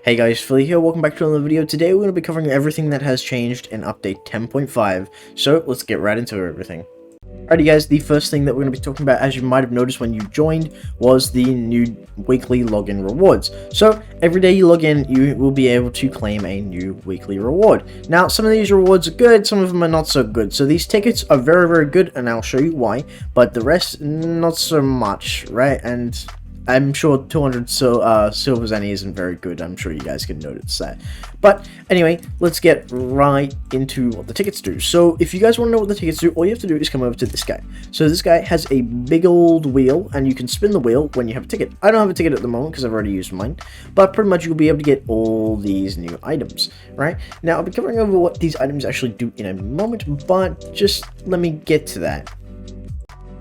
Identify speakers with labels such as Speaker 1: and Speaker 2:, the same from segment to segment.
Speaker 1: Hey guys, Philly here, welcome back to another video. Today we're going to be covering everything that has changed in update 10.5, so let's get right into everything. Alrighty guys, the first thing that we're going to be talking about, as you might have noticed when you joined, was the new weekly login rewards. So, every day you log in, you will be able to claim a new weekly reward. Now, some of these rewards are good, some of them are not so good. So these tickets are very, very good, and I'll show you why, but the rest, not so much, right? And I'm sure 200 silver zenny isn't very good. I'm sure you guys can notice that. But anyway, let's get right into what the tickets do. So if you guys want to know what the tickets do, all you have to do is come over to this guy. So this guy has a big old wheel, and you can spin the wheel when you have a ticket. I don't have a ticket at the moment because I've already used mine, but pretty much you'll be able to get all these new items, right? Now I'll be covering over what these items actually do in a moment, but just let me get to that.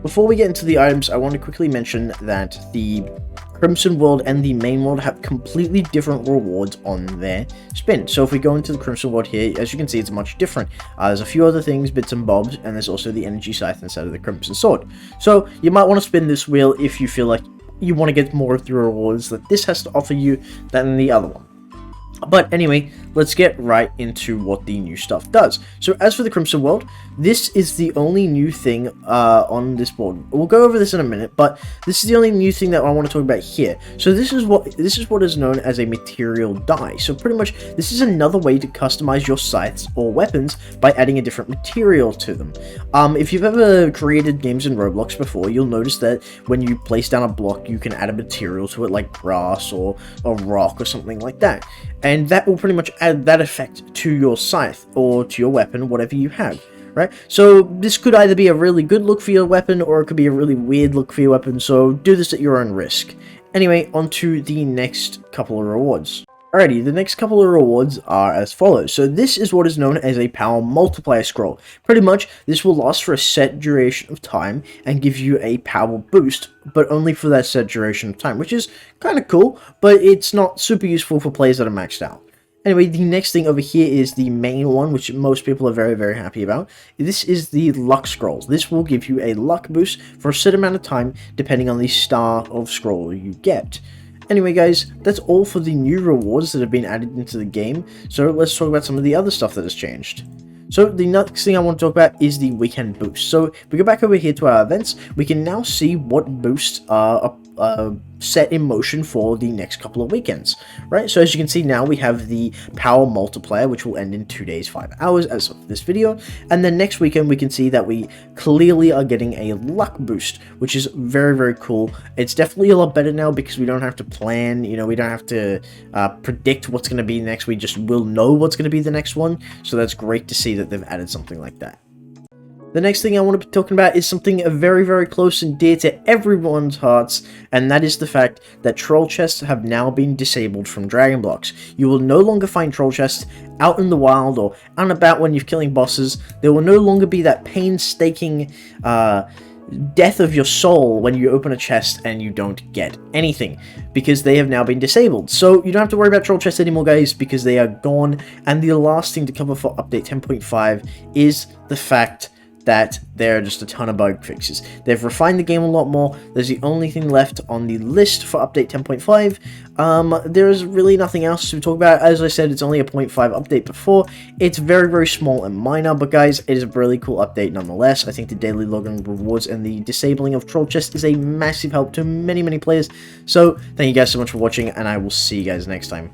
Speaker 1: Before we get into the items, I want to quickly mention that the Crimson World and the main world have completely different rewards on their spin. So if we go into the Crimson World here, as you can see, it's much different. There's a few other things, bits and bobs, and there's also the energy scythe instead of the Crimson Sword. So you might want to spin this wheel if you feel like you want to get more of the rewards that this has to offer you than the other one. But anyway, let's get right into what the new stuff does. So as for the Crimson World, this is the only new thing on this board. We'll go over this in a minute, but this is the only new thing that I want to talk about here. So this is what is known as a material die. So pretty much this is another way to customize your scythes or weapons by adding a different material to them. If you've ever created games in Roblox before, you'll notice that when you place down a block, you can add a material to it like grass or a rock or something like that. And that will pretty much add that effect to your scythe or to your weapon, whatever you have, right? So this could either be a really good look for your weapon or it could be a really weird look for your weapon, so do this at your own risk. Anyway, on to the next couple of rewards. Alrighty, the next couple of rewards are as follows. So this is what is known as a power multiplier scroll. Pretty much, this will last for a set duration of time and give you a power boost, but only for that set duration of time, which is kind of cool, but it's not super useful for players that are maxed out. Anyway, the next thing over here is the main one, which most people are very, very happy about. This is the luck scrolls. This will give you a luck boost for a set amount of time, depending on the star of scroll you get. Anyway guys, that's all for the new rewards that have been added into the game, so let's talk about some of the other stuff that has changed. So the next thing I want to talk about is the weekend boost. So if we go back over here to our events, we can now see what boosts are set in motion for the next couple of weekends, right? So as you can see now, we have the power multiplier, which will end in 2 days, 5 hours as of this video. And then next weekend, we can see that we clearly are getting a luck boost, which is very, very cool. It's definitely a lot better now because we don't have to plan, you know, we don't have to predict what's going to be next. We just will know what's going to be the next one. So that's great to see that they've added something like that. The next thing I want to be talking about is something very, very close and dear to everyone's hearts, and that is the fact that troll chests have now been disabled from Dragon Blox. You will no longer find troll chests out in the wild or out and about when you're killing bosses. There will no longer be that painstaking death of your soul when you open a chest and you don't get anything, because they have now been disabled. So you don't have to worry about troll chests anymore, guys, because they are gone. And the last thing to cover for update 10.5 is the fact that there are just a ton of bug fixes. They've refined the game a lot more. There's the only thing left on the list for update 10.5. There's really nothing else to talk about. As I said, it's only a 0.5 update before. It's very, very small and minor, but guys, it is a really cool update nonetheless. I think the daily login rewards and the disabling of troll chests is a massive help to many, many players. So thank you guys so much for watching, and I will see you guys next time.